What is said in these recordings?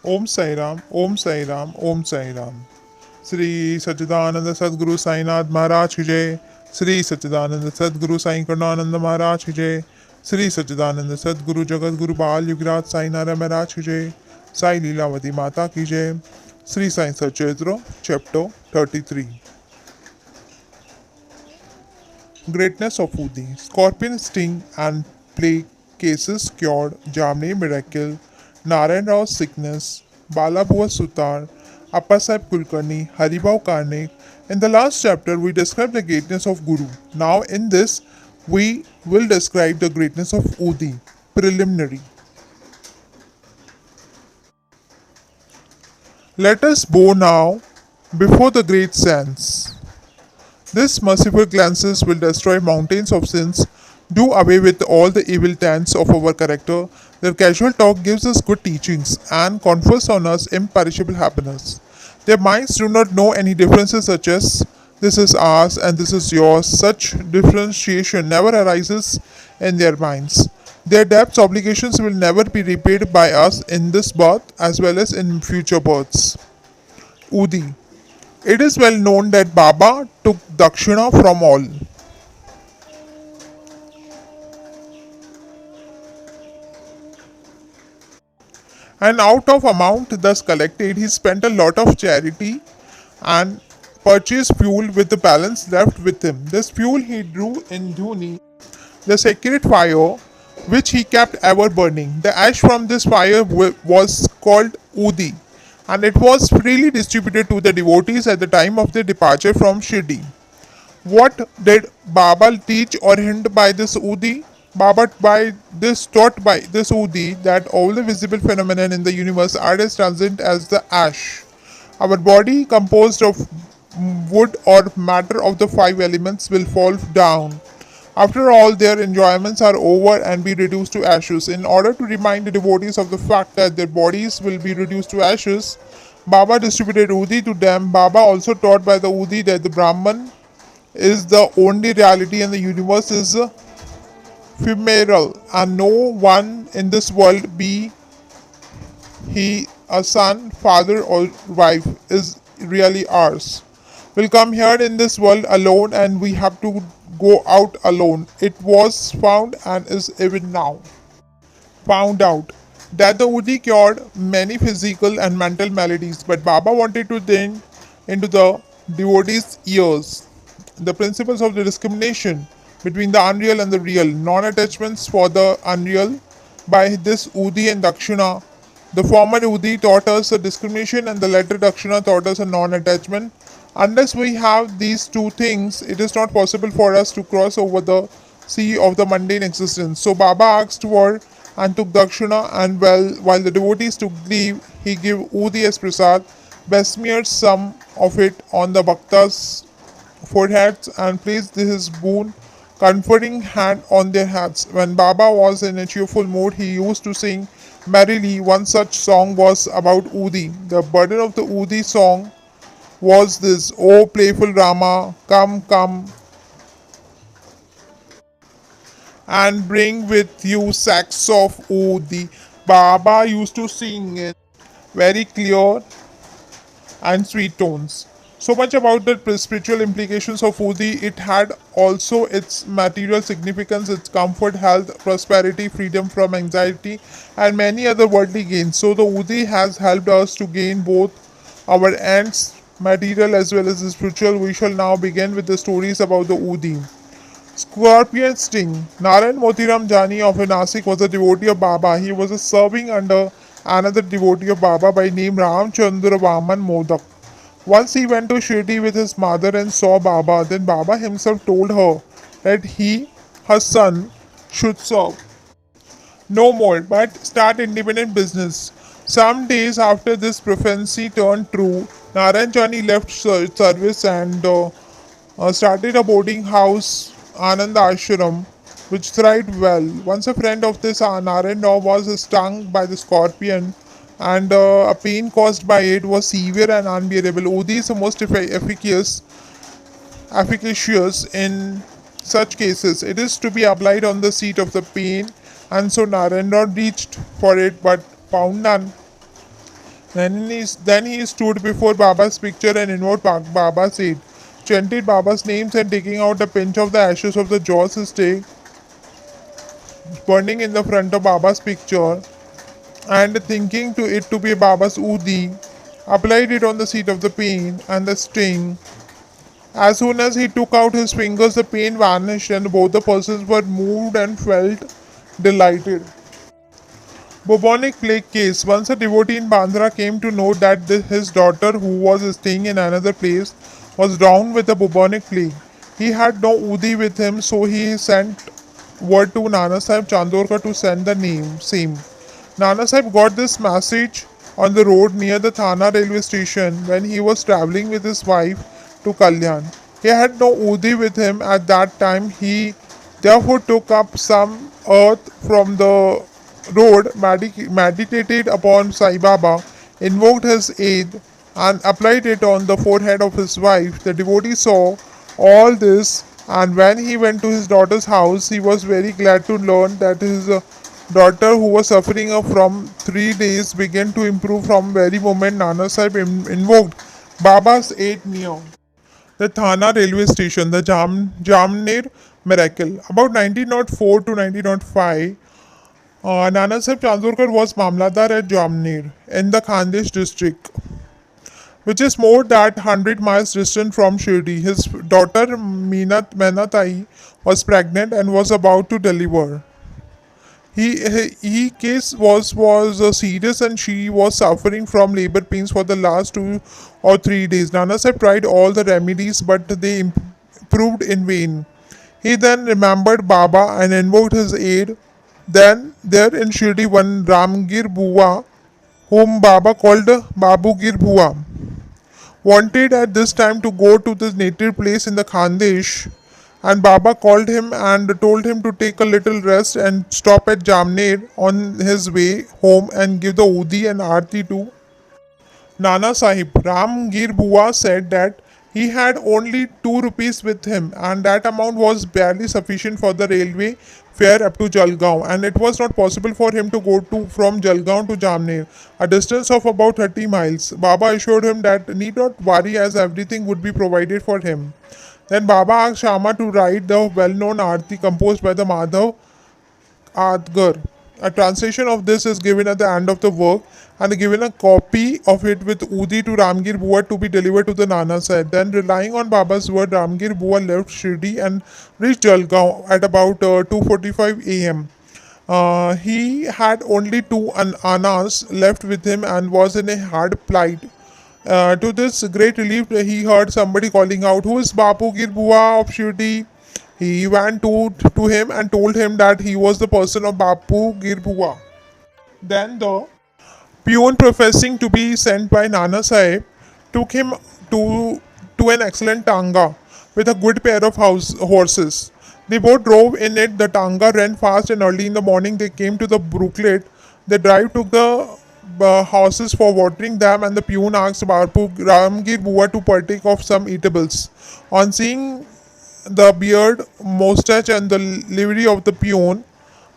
Om Sai Ram, Om Sai Ram, Om Sai Ram. Sri Sachidananda Sadguru Sainath Maharaj ki Jai. Sri Sachidananda Sadguru Sai Karnananda Maharaj ki Jai. Sri Sachidananda Sadguru Jagat Guru Bal Yugraj Sai Nara Maharaj ki Jai. Sai Leelavati Mata ki Jai. Sri Sai Sachetra, Chapter 33. Greatness of Udi. Scorpion sting and plague cases cured. Jamni miracle. Narayan Rao's sickness. Balabua Sutar. Appasaheb Kulkarni. Haribhau Karnik. In the last chapter, we described the greatness of Guru. Now, in this, we will describe the greatness of Udi. Preliminary. Let us bow now before the great sands. This merciful glances will destroy mountains of sins, do away with all the evil taints of our character. Their casual talk gives us good teachings and confers on us imperishable happiness. Their minds do not know any differences such as this is ours and this is yours. Such differentiation never arises in their minds. Their debts obligations will never be repaid by us in this birth as well as in future births. Udi. It is well known that Baba took dakshina from all. And out of amount thus collected, he spent a lot of charity and purchased fuel with the balance left with him. This fuel he drew in Dhuni, the sacred fire which he kept ever burning. The ash from this fire was called Udi, and it was freely distributed to the devotees at the time of their departure from Shirdi. What did Baba teach or hint by this Udi? Baba by this taught by this Udi that all the visible phenomena in the universe are as transient as the ash. Our body, composed of wood or matter of the five elements, will fall down. After all, their enjoyments are over and be reduced to ashes. In order to remind the devotees of the fact that their bodies will be reduced to ashes, Baba distributed Udi to them. Baba also taught by the Udi that the Brahman is the only reality and the universe is ephemeral, and no one in this world, be he a son, father, or wife, is really ours. Will come here in this world alone and we have to go out alone. It was found and is even now found out that the Udi cured many physical and mental maladies, but Baba wanted to then into the devotees' ears the principles of the discrimination between the unreal and the real, non-attachments for the unreal. By this Udi and Dakshina, the former Udi taught us a discrimination and the latter Dakshina taught us a non-attachment. Unless we have these two things, it is not possible for us to cross over the sea of the mundane existence. So Baba asked for and took Dakshina, and while the devotees took leave, he gave Udi as prasad, besmeared some of it on the bhaktas' foreheads, and placed his boon conferring hand on their heads. When Baba was in a cheerful mood, he used to sing merrily. One such song was about Udi. The burden of the Udi song was this: O playful Rama, come, come, and bring with you sacks of Udi. Baba used to sing in very clear and sweet tones. So much about the spiritual implications of Udi. It had also its material significance, its comfort, health, prosperity, freedom from anxiety, and many other worldly gains. So the Udi has helped us to gain both our ends, material as well as the spiritual. We shall now begin with the stories about the Udi. Scorpion sting. Narayan Motiram Jani of Nasik was a devotee of Baba. He was serving under another devotee of Baba by name Ramchandra Vaman Modak. Once he went to Shirdi with his mother and saw Baba. Then Baba himself told her that he, her son, should serve no more but start independent business. Some days after this prophecy turned true, Narayan Jani left service and started a boarding house, Ananda Ashram, which thrived well. Once a friend of this Narayan Rao was stung by the scorpion, and a pain caused by it was severe and unbearable. Udi is the most efficacious in such cases. It is to be applied on the seat of the pain, and so Narayan Rao reached for it but found none. Then he stood before Baba's picture and invoked Baba's aid, chanted Baba's names and taking out a pinch of the ashes of the joss stick burning in the front of Baba's picture and thinking to it to be Baba's Udi, applied it on the seat of the pain and the sting. As soon as he took out his fingers, the pain vanished and both the persons were moved and felt delighted. Bubonic plague case. Once a devotee in Bandra came to know that his daughter, who was staying in another place, was down with the bubonic plague. He had no Udi with him, so he sent word to Nana Sahib Chandorkar to send the name same. Nana Sahib got this message on the road near the Thana railway station when he was travelling with his wife to Kalyan. He had no Udi with him at that time. He therefore took up some earth from the road, meditated upon Sai Baba, invoked his aid, and applied it on the forehead of his wife. The devotee saw all this, and when he went to his daughter's house, he was very glad to learn that his daughter, who was suffering from 3 days, began to improve from very moment Nana Sahib invoked Baba's aid near the Thana railway station, the Jamner miracle. About 1904 to 1905, Nana Sahib Chandorkar was Mamladar at Jamner in the Khandesh district, which is more than 100 miles distant from Shirdi. His daughter Menatai was pregnant and was about to deliver. He case was serious and she was suffering from labor pains for the last 2 or 3 days. Nana Sahib tried all the remedies, but they proved in vain. He then remembered Baba and invoked his aid. Then there in Shirdi one Ramgir Bua, whom Baba called Babugir Bua, wanted at this time to go to his native place in the Khandesh, and Baba called him and told him to take a little rest and stop at Jamner on his way home and give the Udi and Aarti to Nana Sahib. Ramgir Bua said that he had only 2 rupees with him and that amount was barely sufficient for the railway fare up to Jalgaon, and it was not possible for him to go to from Jalgaon to Jamner, a distance of about 30 miles. Baba assured him that need not worry as everything would be provided for him. Then Baba asked Shama to write the well-known Aarti composed by the Madhav Adgar. A translation of this is given at the end of the work and given a copy of it with Udi to Ramgir Bua to be delivered to the Nana Sahib. Then, relying on Baba's word, Ramgir Bua left Shirdi and reached Jalgaon at about 2:45 a.m. He had only two annas left with him and was in a hard plight. To this great relief, he heard somebody calling out, "Who is Bapu Girbua of Shirdi?" He went to him and told him that he was the person of Bapu Girbua. Then the peon, professing to be sent by Nana Sahib, took him to an excellent tanga with a good pair of horses. They both drove in it. The tanga ran fast, and early in the morning they came to the brooklet. The drive took the horses for watering them, and the peon asked Bapu Ramgir Bua to partake of some eatables. On seeing the beard, moustache, and the livery of the peon,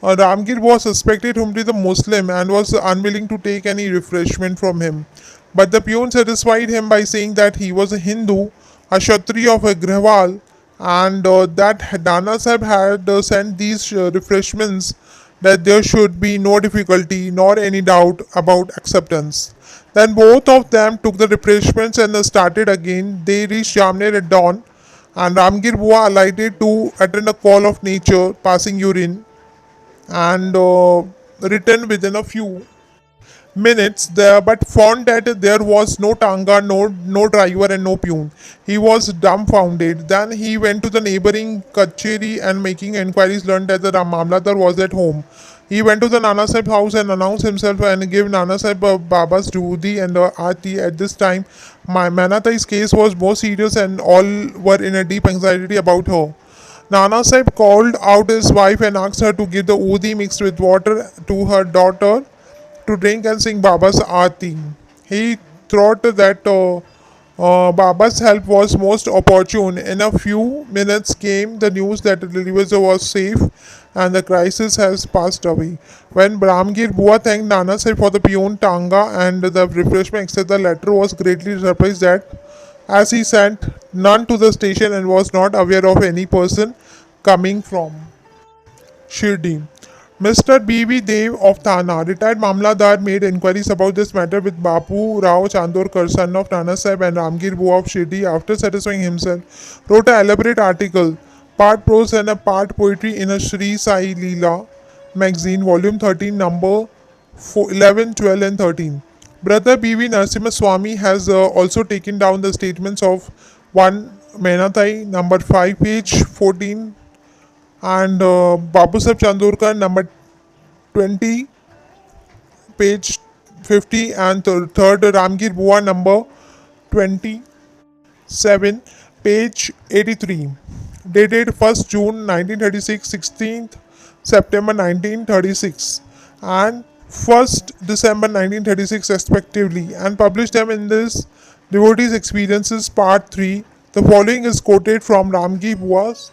Ramgir was suspected him to be the Muslim and was unwilling to take any refreshment from him. But the peon satisfied him by saying that he was a Hindu, a Kshatriya of a Grehwal, and that Nana Sahib had sent these refreshments, that there should be no difficulty nor any doubt about acceptance. Then both of them took the refreshments and started again. They reached Jamner at dawn, and Ramgir Bua alighted to attend a call of nature, passing urine, and returned within a few minutes there, but found that there was no tanga, no driver, and no peon. He was dumbfounded. Then he went to the neighboring kacheri and, making enquiries, learned that the Mamladar was at home. He went to the Nana Sahib house and announced himself and gave Nana Sahib Baba's Dudi and Aarti. At this time, my Manatai's case was more serious and all were in a deep anxiety about her. Nana Sahib called out his wife and asked her to give the Udi mixed with water to her daughter to drink and sing Baba's Aarti. He thought that Baba's help was most opportune. In a few minutes came the news that the delivery was safe and the crisis has passed away. When Brahmgir Bua thanked Nana Sahib for the peon tanga and the refreshment, etc., the latter was greatly surprised that as he sent none to the station and was not aware of any person coming from Shirdi. Mr. B.B. Dev of Thana, retired Mamladar, made inquiries about this matter with Bapu Rao Chandorkar, son of Nana Sahib and Ramgir Bua of Shirdi. After satisfying himself, wrote an elaborate article, part prose and a part poetry in a Sri Sai Leela magazine, volume 13, number 11, 12, and 13. Brother B.V. Narasimha Swami has also taken down the statements of 1 Menatai, number 5, page 14, and Babu Sahib Chandorkar, number 20, page 50, and third Ramgir Bua, number 27, page 83, dated 1st June 1936, 16th September 1936, and 1st December 1936 respectively, and published them in this Devotees Experiences Part 3. The following is quoted from Ramgir Bua's.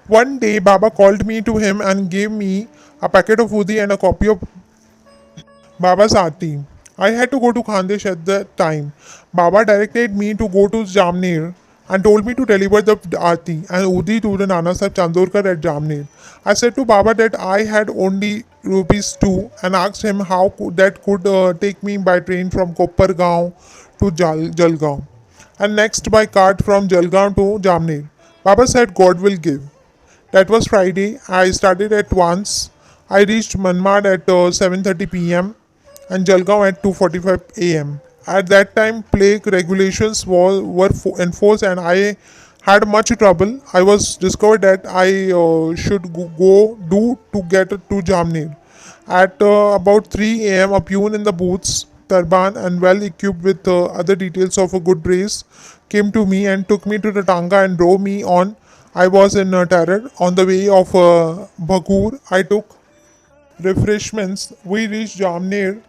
One day, Baba called me to him and gave me a packet of woody and a copy of Baba's Aarti. I had to go to Khandesh at the time. Baba directed me to go to Jamner and told me to deliver the Aarti and Udi to the Nana Sahib Chandorkar at Jamner. I said to Baba that I had only rupees 2 and asked him how that could take me by train from Koppargaon to Jalgaon and next by cart from Jalgaon to Jamner. Baba said God will give. That was Friday. I started at once. I reached Manmad at 7:30 p.m. and Jalgaon at 2:45 a.m. At that time, plague regulations were enforced, and I had much trouble. I was discovered that I should go do to get to Jamner. At about 3 a.m., a peon in the boots, turban, and well equipped with other details of a good race came to me and took me to the Tanga and drove me on. I was in terror. On the way of Bhagur, I took refreshments. We reached Jamner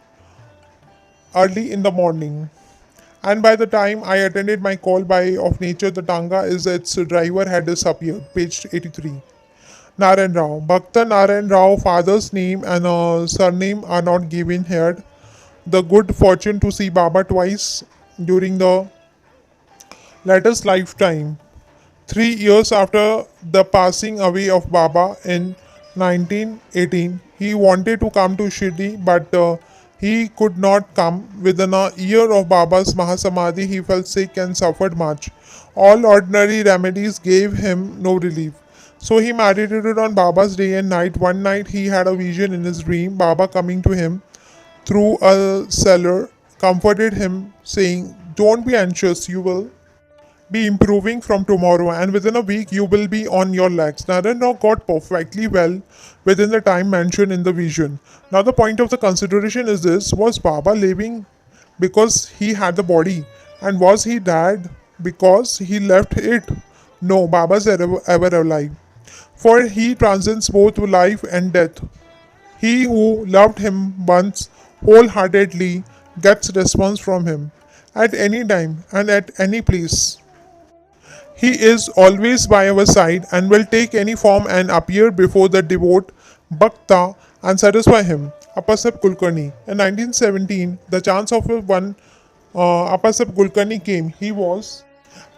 early in the morning. And by the time I attended my call by of nature, the Tanga is its driver had disappeared. Page 83. Narayan Rao. Bhakta Narayan Rao, father's name and surname are not given here. The good fortune to see Baba twice during the latter's lifetime. 3 years after the passing away of Baba in 1918, he wanted to come to Shirdi, but he could not come. Within a year of Baba's Mahasamadhi, he fell sick and suffered much. All ordinary remedies gave him no relief. So he meditated on Baba's day and night. One night he had a vision in his dream, Baba coming to him through a cellar, comforted him, saying, "Don't be anxious, you will be improving from tomorrow, and within a week you will be on your legs." Narayan Rao got perfectly well within the time mentioned in the vision. Now, the point of the consideration is this: was Baba living because he had the body, and was he dead because he left it? No, Baba is ever alive, for he transcends both life and death. He who loved him once wholeheartedly gets response from him at any time and at any place. He is always by our side and will take any form and appear before the devout Bhakta and satisfy him. Appasab Kulkarni. In 1917, the chance of one Appasab Kulkarni came. He was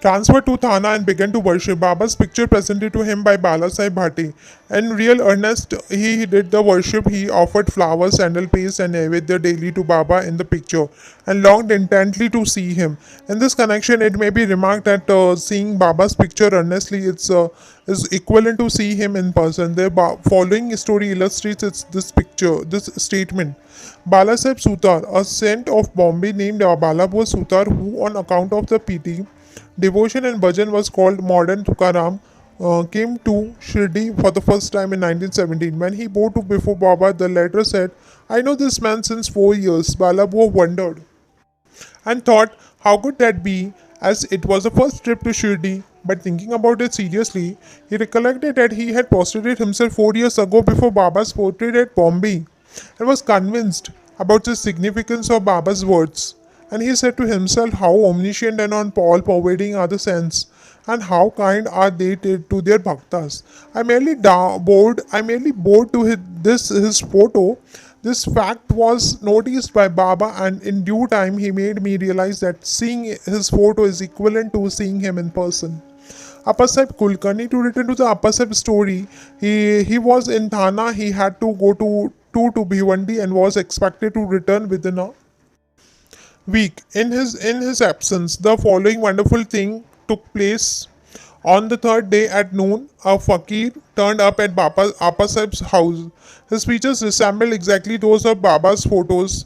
transferred to Thana and began to worship. Baba's picture presented to him by Bala Sahib Bhate. In real earnest, he did the worship. He offered flowers, sandal paste, and Naivedya daily to Baba in the picture and longed intently to see him. In this connection, it may be remarked that seeing Baba's picture earnestly is equivalent to see him in person. The following story illustrates this statement. Bala Sahib Sutar, a saint of Bombay named Balabua Sutar, who on account of the pity, devotion and bhajan was called modern Tukaram, came to Shirdi for the first time in 1917. When he bowed to before Baba, the latter said, "I know this man since 4 years." Balabua wondered and thought, how could that be, as it was the first trip to Shirdi? But thinking about it seriously, he recollected that he had prostrated himself 4 years ago before Baba's portrait at Bombay and was convinced about the significance of Baba's words. And he said to himself, how omniscient and all pervading are the sense, and how kind are they to their bhaktas. I merely bored to his photo. This fact was noticed by Baba, and in due time he made me realize that seeing his photo is equivalent to seeing him in person. Appasaheb Kulkarni, to return to the Appasaheb story, he was in Thana. He had to go to Bhiwandi and was expected to return within a week. In his absence, the following wonderful thing took place. On the third day at noon, a fakir turned up at Appa Sahib's house. His features resembled exactly those of Baba's photos.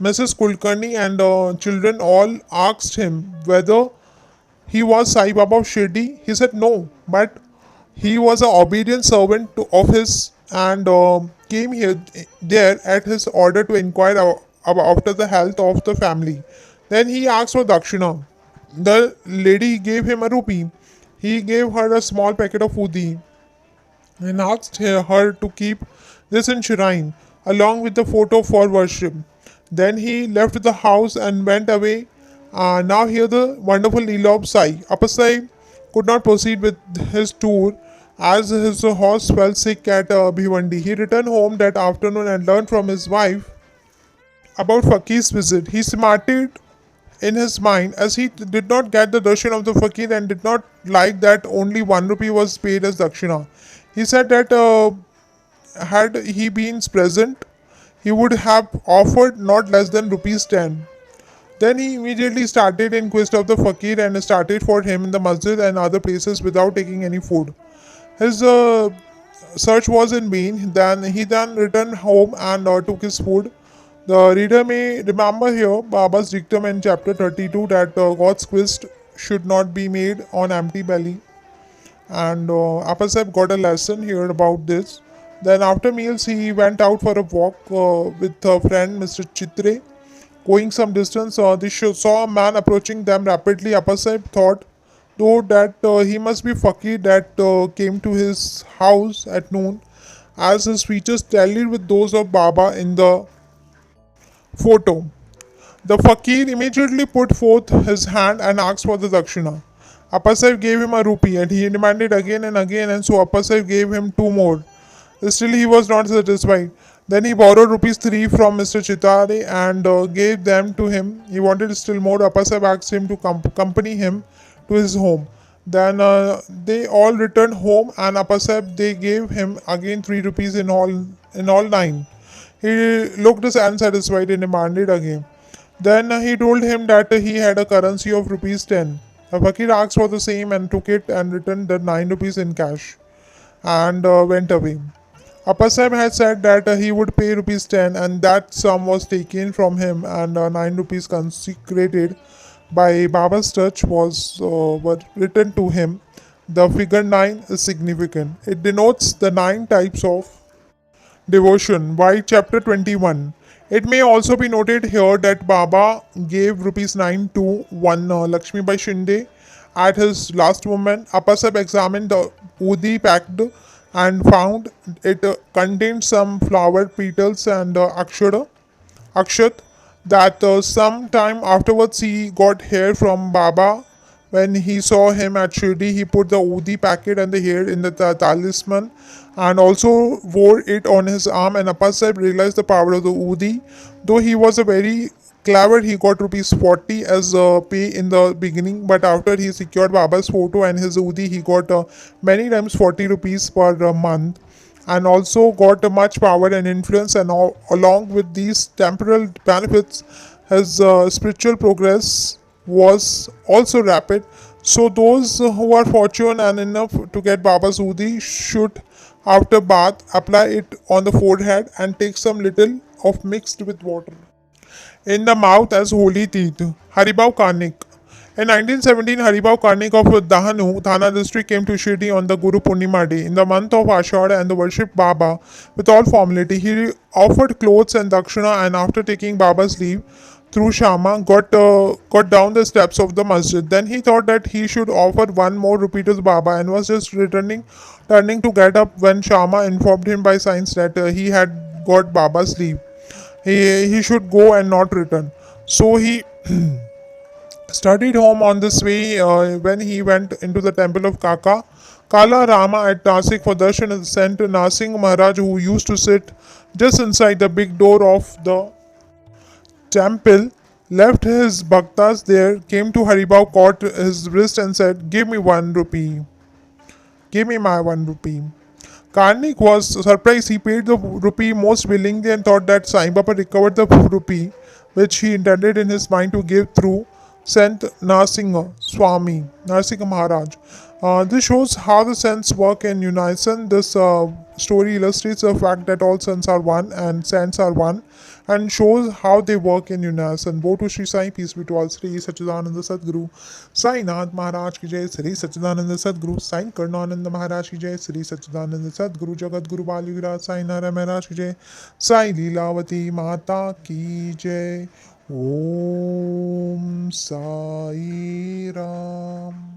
Mrs. Kulkarni and children all asked him whether he was Sai Baba of Shirdi. He said no, but he was an obedient servant of his, and came there at his order to inquire after the health of the family. Then he asked for dakshina. The lady gave him a rupee. He gave her a small packet of udi and asked her to keep this in shrine along with the photo for worship. Then he left the house and went away. Now hear the wonderful Leela of Sai. Appasai could not proceed with his tour as his horse fell sick at Bhiwandi. He returned home that afternoon and learned from his wife about Fakir's visit. He smarted in his mind as he did not get the darshan of the fakir and did not like that only 1 rupee was paid as dakshina. He said that had he been present, he would have offered not less than rupees 10. Then he immediately started in quest of the fakir and started for him in the masjid and other places without taking any food. His search was in vain. Then he returned home and took his food. The reader may remember here Baba's dictum in chapter 32 that God's quest should not be made on empty belly. And Appasaheb got a lesson here about this. Then after meals, he went out for a walk with a friend, Mr. Chitre. Going some distance, they saw a man approaching them rapidly. Appasaheb thought, though, that he must be Fakir that came to his house at noon, as his features tallied with those of Baba in the photo. The fakir immediately put forth his hand and asked for the dakshina. Appasaheb gave him a rupee and he demanded again and again, and so Appasaheb gave him two more. Still he was not satisfied. Then he borrowed rupees 3 from Mr. Chitare and gave them to him. He wanted still more. Appasaheb asked him to accompany him to his home. Then they all returned home, and Appasaheb they gave him again 3 rupees in all 9. He looked unsatisfied and demanded again. Then he told him that he had a currency of rupees 10. The fakir asked for the same and took it and returned the 9 rupees in cash and went away. Appasaheb had said that he would pay rupees 10, and that sum was taken from him, and 9 rupees consecrated by Baba's touch were written to him. The figure 9 is significant. It denotes the 9 types of devotion. Why chapter 21? It may also be noted here that Baba gave rupees 9 to one Lakshmi Bai Shinde at his last moment. Appasaheb examined the udi packed and found it contained some flowered petals and akshat that some time afterwards he got hair from Baba. When he saw him at Shirdi, he put the udi packet and the hair in the talisman and also wore it on his arm. And Appasaheb realized the power of the udi. Though he was a very clever, he got rupees 40 as pay in the beginning, but after he secured Baba's photo and his udi, he got many times 40 rupees per month, and also got much power and influence. And along with these temporal benefits, his spiritual progress was also rapid. So those who are fortunate and enough to get Baba's udi should, after bath, apply it on the forehead and take some little of mixed with water in the mouth as holy teeth. Haribau Karnik. In 1917, Haribau Karnik of Dahanu, Thana district came to Shirdi on the Guru Purnima day in the month of Ashada and worshipped Baba with all formality. He offered clothes and dakshina, and after taking Baba's leave through Shama, got down the steps of the masjid. Then he thought that he should offer one more rupee to Baba and was just turning to get up when Shama informed him by signs that he had got Baba's leave. He should go and not return. So he Studied home on this way when he went into the temple of Kala Rama at Nasik for darshan and sent Nasing Maharaj, who used to sit just inside the big door of the temple, left his bhaktas there, came to Haribao, caught his wrist and said, "Give me 1 rupee. Give me my 1 rupee." Karnik was surprised. He paid the rupee most willingly and thought that Sai Baba recovered the rupee, which he intended in his mind to give through Sant Narsingha Maharaj. This shows how the saints work in unison. This story illustrates the fact that all saints are one and saints are one, and shows how they work in unison. Woe to Sri Sai, peace be to all. Sri Sachidananda Sadguru Sai Nath Maharaj ki jai. Sri Sachidananda Sadguru Sai Karnananda Maharaj ki jai. Sri Sachidananda Sadguru Jagat Guru Bali Viraj Sai Nara Maharaj ki jai. Sai Leelavati Mata ki jai. Om Sai Ram.